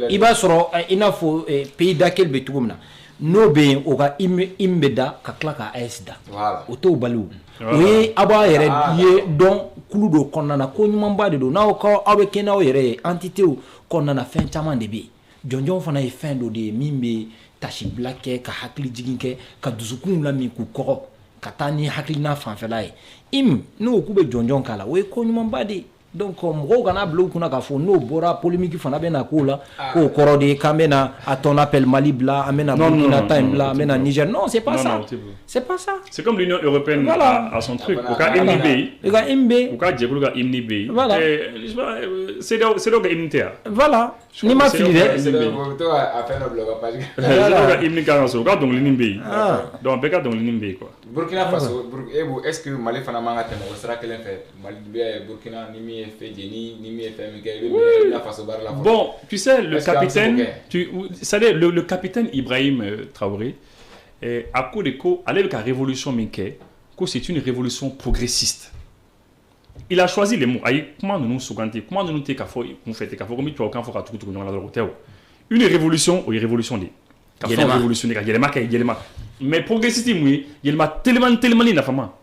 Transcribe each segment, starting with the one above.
i b'a sɔrɔ i n'a fɔ pays d'accueil bɛ cogo min na n'o bɛ yen o ka IM bɛ da ka tila ka AES da o t'o bali o ye aw b'a yɛrɛ ye dɔn kulu dɔ kɔnɔna na ko ɲumanba de don n'aw bɛ kɛ n'aw yɛrɛ ye entité kɔnɔna na fɛn caman de bɛ yen jɔnjɔn fana ye fɛn dɔ de ye min bɛ tasibila kɛ ka hakili jigin kɛ ka dusukun lamin k'u kɔgɔ ka taa ni hakilina fanfɛla ye n'o k'u bɛ jɔnjɔn k'a la o ye ko ɲumanba de ye donc mɔgɔw kana bila u kunna k'a fɔ n'o bɔra polémique fana bɛ na k'o la k'o kɔrɔ de ye k'an bɛ na à ton appel Mali bila an bɛ na Burkina Time bila an bɛ na Niger non c'est pas ça c'est pas ça c'est comme l'Union européenne à son truc au cas MNB au cas jɛkulu ka MNB voilà c'est donc MNT voilà ni ma fili dɛ c'est donc MNT ka so ka dɔnkili nin bɛ yen donc bɛɛ ka dɔnkili nin bɛ yen quoi Burkina Faso est-ce que Mali fana man ka tɛmɛ o sira kelen fɛ Mali Burkina ni min ye fɛ jeni ni min ye fɛn min kɛ i bɛ Burkina Faso baara la bon tu sais le capitaine c'est-à-dire le capitaine Ibrahim Traoré à coup de ko ale bɛ ka révolution min kɛ ko c'est une révolution progressiste il a choisi les mots ayi kuma ninnu suganti kuma ninnu tɛ k'a fɔ kun fɛ tɛ k'a fɔ ko n bɛ tubabukan fɔ ka tugu ɲɔgɔn na dɔrɔn o tɛ o une révolution o ye révolution de ka fɛn révolutionner ka yɛlɛma kɛ yɛlɛma mais progressiste mun ye yɛlɛma telimani nafama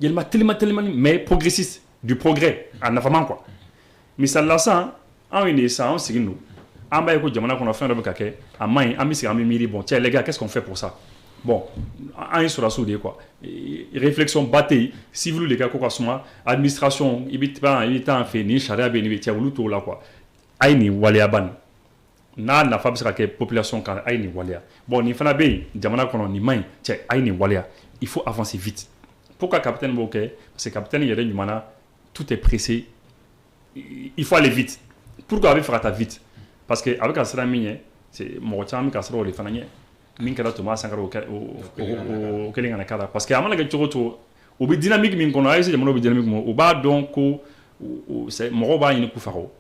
yɛlɛma telimani mais progressiste du progrès a nafama quoi misali la sisan anw ye nin ye sisan anw sigi don an b'a ye ko jamana kɔnɔ fɛn dɔ bɛ ka kɛ a man ɲi an bɛ sigi an bɛ miiri bon tiens les gars qu'est-ce qu'on fait pour ça bon an ye sɔrɔdasiw de ye quoi réflexion ba tɛ yen civil de ka ko ka suma administration i bɛ taa an fɛ nin sariya bɛ yen nin bɛ cɛ olu t'o la quoi a ye nin waleya ban n'a nafa bɛ se ka kɛ population kan a ye nin waleya bon nin fana bɛ yen jamana kɔnɔ nin man ɲi cɛ a ye nin waleya il faut avancer vite pourquoi capitaine b'o kɛ parce que capitaine yɛrɛ ɲuman na tout est pressé il faut aller vite pourquoi a bɛ fɛ ka taa vite parce que a bɛ ka siran min ɲɛ c'est mɔgɔ caman bɛ ka siran o de fana ɲɛ min kɛra Thomas Sankara o kelen kana k'a la parce que a mana kɛ cogo o cogo o bɛ dynamique min kɔnɔ AES jamanaw bɛ dynamique min kɔnɔ o b'a dɔn ko mɔgɔw b'a ɲini k'u faga o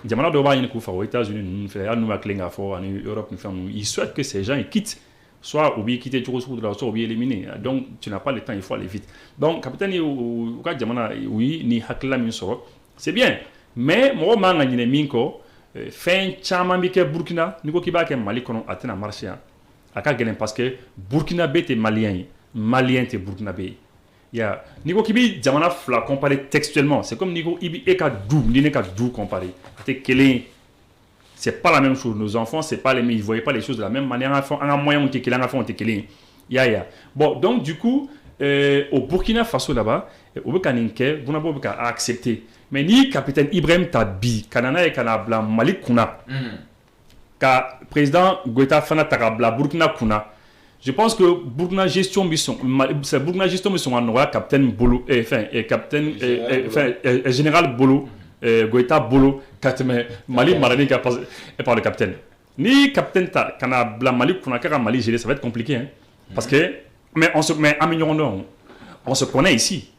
jamana dɔw b'a ɲini k'u faga o États-Unis ninnu fɛ hali n'u b'a tilen k'a fɔ ani Europe ni fɛn ninnu ils souhaitent que ces gens ils quittent soit ou bien quitter cogo sugu dɔ la soit ou bien éliminer donc tu n'as pas le temps il faut aller vite donc capitaine ye u ka jamana oui ni hakilila min sɔrɔ c'est bien mais mɔgɔ man ka ɲinɛ min kɔ fɛn caman bɛ kɛ Burkina n'i ko k'i b'a kɛ Mali kɔnɔ a tɛna marcher yan a ka gɛlɛn parce que Burkinabé tɛ malien ye malien tɛ Burkinabé ye ya n'i ko k'i bɛ jamana fila comparer textuellement c'est comme n'i ko i bɛ e ka du ni ne ka du comparer a tɛ kelen ye c'est pas la même chose nos enfants c'est pas les mêmes ils voyaient pas les choses de la même manière an ka moyens tɛ kelen an ka fɛnw tɛ kelen ye ya bon donc du coup au Burkina Faso là-bas o bɛ ka nin kɛ Burkinabé bɛ ka accepter mais ni capitaine Ibrahim ta bi ka na n'a ye ka na bila Mali kunna ka président Goïta fana ta ka bila Burkina kunna je pense que Burkina gestion bɛ sɔn ka nɔgɔya capitaine bolo capitaine général bolo Goïta bolo ka tɛmɛ Mali marali kan par le capitaine ni capitaine ta ka na bila Mali kunna k'a ka Mali gérer ça va être compliqué hein parce que mais an bɛ ɲɔgɔn dɔn on se connaît ici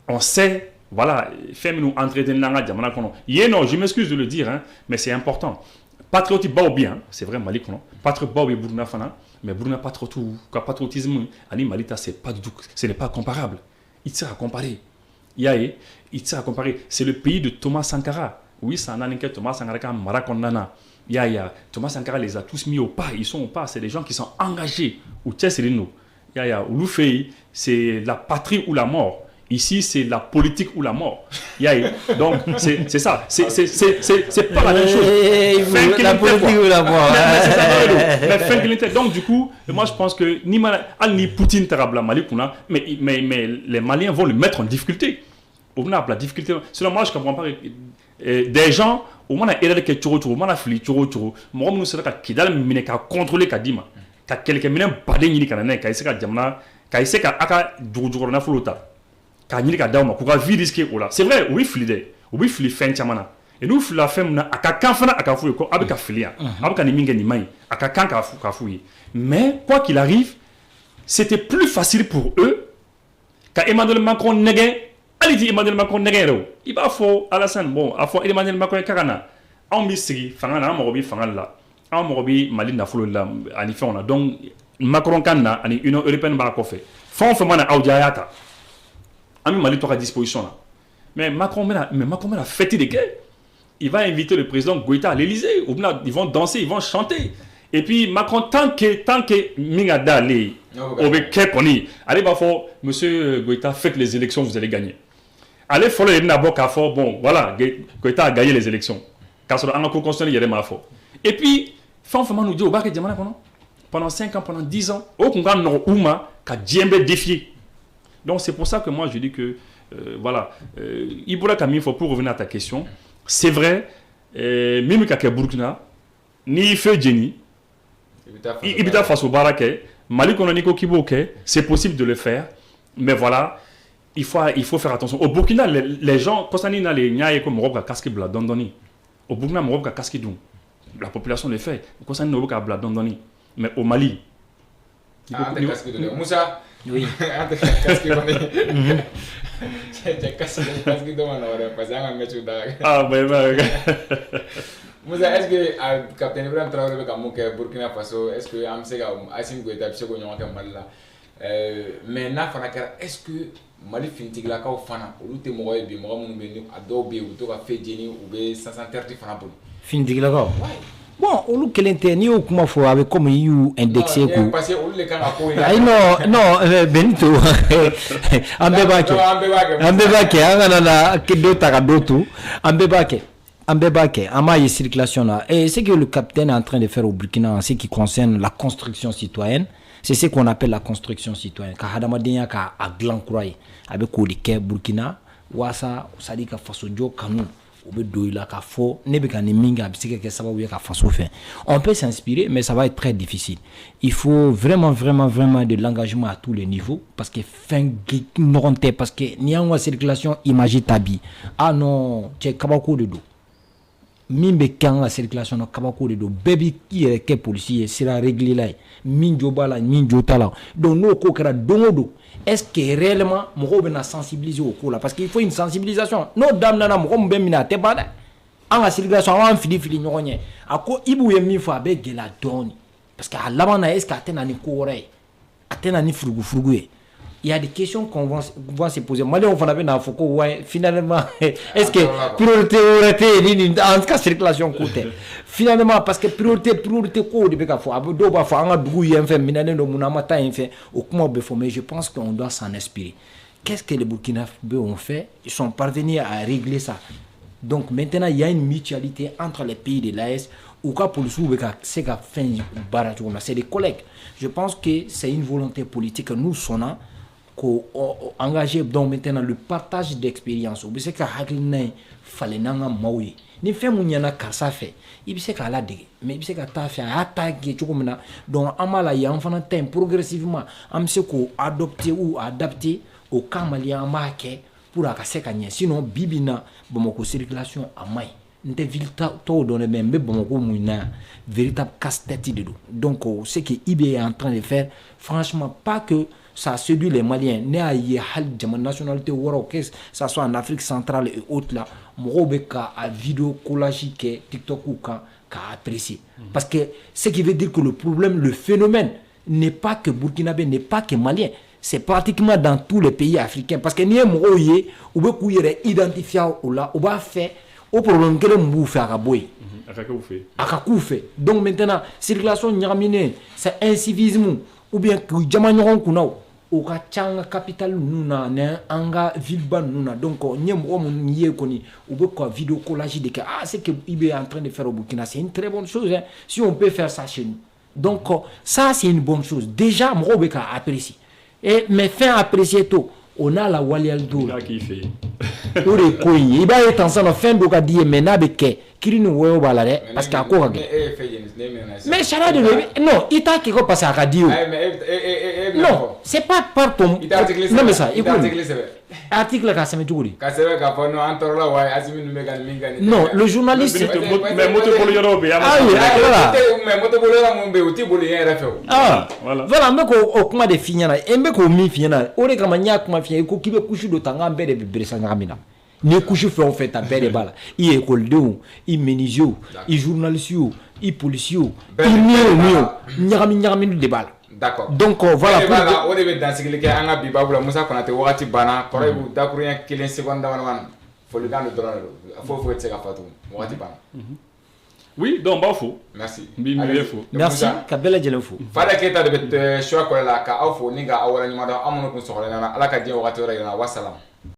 on sait voilà fɛn minnu entretenir an ka jamana kɔnɔ yen non je m'excuse de le dire hein mais c'est important patriote baw bi hein c'est vrai Mali kɔnɔ patriote baw bɛ Burkina fana mais Burkina patriotisme ani Mali ta c'est pas du tout ce n'est pas comparable il tɛ se ka comparer i y'a ye il tɛ se ka comparer c'est le pays de Thomas Sankara oui san naani kɛ Thomas Sankara ka mara kɔnɔna na i y'a ye Thomas Sankara les a tous mis au pas ils sont au pas c'est des gens qui sont engagés u cɛsirilen don i y'a ye olu fɛ yen c'est la patrie ou la mort. Ici, c'est la politique ou la mort. Donc, c'est ça. C'est pas la même chose. La politique ou la mort. Donc, du coup, moi, je pense que ni Poutine tarabla Mali, mais les Maliens vont le mettre en difficulté. On a la difficulté. Selon moi, je ne comprends pas. Des gens, au moins, il y a des gens qui ont fili, moi, nous sommes Kidal, mais qui a contrôlé Kadima. Qui a quelqu'un qui a parlé de Kanana, qui a essayé de Jamna, qui a essayé de na Fulota. Ka ɲini ka d'aw ma k'u ka vie risquer o la c'est vrai o bɛ fili dɛ o bɛ fili fɛn caman na et n'u filila fɛn min na a ka kan fana a ka f'u ye ko a bɛ ka fili yan a bɛ ka nin min kɛ nin man ɲi a ka kan k'a f'u ye mais quoi qu'il arrive c'était plus facile pour eux ka Emmanuel Macron nɛgɛn hali ti Emmanuel Macron nɛgɛn yɛrɛ o i b'a fɔ Alassane bon a fɔ Emmanuel Macron k'a ka na anw bɛ sigi fanga na an mago bɛ fanga la an mago bɛ Mali nafolo la ani fɛnw na donc Macron kan na ani Union européenne b'a kɔfɛ fɛn o fɛn mana aw diya a y'a ta. Ami Mali to à disposition là mais Macron mena fête de guerre il va inviter le président Goïta à l'Élysée. Ils vont danser, ils vont chanter. Et puis Macron, tant que Mingada allez, allez va faire, monsieur Goïta, faites les élections, vous allez gagner. Allez follow les nabok à fort, bon, voilà, Goïta a gagné les élections. Car sur un coup constitutionnel, il y a des mafos. Et puis, finalement, nous dit au Baké Diamana pendant 5 ans, pendant 10 ans, au Congrès, nous avons Djembe défié. Donc c'est pour ça que moi je dis que, voilà, Iboula Camille, pour revenir à ta question, c'est vrai, même qu'à Burkina, ni fait Jenny, Ibita face au Baraké, Mali Kononiko Kiboke, c'est possible de le faire, mais voilà, il faut faire attention. Au Burkina, les gens, quand on a les Niaï comme Morok à casque bla dondoni, au Burkina, Morok à casque doux, la population le fait, quand on a Morok à bla dondoni, mais au Mali. Moussa, oui. Moussa, est-ce que Capitaine Ibrahim Traoré avec Burkina Faso, est-ce que Amsega Assimi Goïta Pseko Nyonka Malila, mais est-ce que Mali Fintigla Kao Fana, ou l'outé Moïse, Bimoumouni, Adobe, ou Toka Fedjini, ou B 530 Fana. Fintigla Kao? Bon, on look l'intérêt ou comment faut avec comme you indexé coup. Non, Benito. Ambebake, angana kedo tagadotu, Ambebake, ama y circulation là. Et c'est que le capitaine est en train de faire au Burkina en ce qui concerne la construction citoyenne. C'est ce qu'on appelle la construction citoyenne. Ka hadamadenya ka aglan croy avec Kolike Burkina, wasa sadika fasojo kanu. On peut s'inspirer, mais ça va être très difficile. Il faut vraiment de l'engagement à tous les niveaux parce que parce que n'y a une circulation imagine tabi. Ah non, c'est kabako de dos. Mimbe quand la circulation no kabako de dos. Baby qui est que policier sera réglé là. Minjo bala, minjo tala. Donc nous kokera dongo. Est-ce que réellement mo ben sensibiliser au coup là parce qu'il faut une sensibilisation. No dame nana mo ben mina te bada. En la circulation on fili nyonye. Ako ibu ye mi fa be gela doni. Parce que à l'avant est-ce qu'atena ni kore. Atena ni frugu. Il y a des questions qu'on va se poser. Moi, on va avoir un focus. Ouais, finalement, est-ce que priorité en tout cas circulation côté. Finalement, parce que priorité quoi de beka fo. Abo ba fo anga dugu yen fait minane no munamata yen fait. Au comment be fo. Mais je pense qu'on doit s'en inspirer. Qu'est-ce que les Burkinabés ont fait? Ils sont parvenus à régler ça. Donc maintenant, il y a une mutualité entre les pays de l'AES. Ou quoi pour le sou beka c'est qu'a fin baratuna. C'est des collègues. Je pense que c'est une volonté politique que nous sonnons. Engagé donc maintenant le partage d'expérience ou c'est que haklina fallait nanga maui ni fait munyana kasa fait il c'est que la dé mais il c'est que ta fait attaquer chokomna donc amala ya enfant temps progressivement am se ko adopter ou adapter au kamalia marqué pour akaseka sinon bibina bomoko circulation amai nte vilta to donner même bomoko muina véritable casse-tête de donc ce que IB est en train de faire franchement pas que ça séduit les Maliens. Né à nationalité que ça soit en Afrique centrale et autres là, Morobeka à vidéo collage qui TikTok ou qu'a apprécié. Parce que ce qui veut dire que le problème, le phénomène n'est pas que burkinabé, n'est pas que malien. C'est pratiquement dans tous les pays africains. Parce que n'y a Moroye ou beaucoup y identifié ou là, ou va faire au problème que le mou fait à boy. Akakoufe. Donc maintenant, circulation nyamine, c'est incivisme ou bien que Jamanyon Kunao. Au Kachanga capital nuna ne anga vilban nuna donc nyem omun nié koni ou beaucoup vidéo collage de que c'est que IB est en train de faire au Burkina, c'est une très bonne chose hein, si on peut faire ça chez nous. Donc ça c'est une bonne chose. Déjà Morobeka apprécie. Et mais fin apprécier tout. On a la Walialdo. Qui fait. Pour les couilles, il va être en train de faire de cas dire mais n'abeke Kirinu Weo Balare parce qu'à quoi mais Chara de non, il t'a qui passe à radio. Non, c'est pas par ton. Non mais ça, écoute. Article ka sema tuguri. Non, le journaliste mais moto pour l'Europe. Ah, voilà, mais ko kuma de finyana, embe ko mi finyana. Ore kama nya kuma finyana ko kibe kushu do tanga mbere bibirisa ngamina. Ne kushu fait on fait ta belle bala. I école de ou, i menisio, i journaliste ou, i policier ou, i mio, nyami de bala. D'accord. Donc voilà pour voilà, on devait dans ce que anga bibabula Moussa Konate wakati bana, kore bu dakurunya kelen seconde wan. folikan de dɔrɔn de don foyi tɛ se ka fɔ tugun wagati banna. Oui, donc b'a fo. Merci. Merci ka bɛɛ lajɛlen fo. Fada Keita de bɛ choix kɔrɔ la ka aw fo ni ka aw wɛrɛ ɲuman dɔn an minnu kun sɔgɔlen ɲɔgɔn na Ala ka diɲɛ wagati wɛrɛ yira an na wa salam.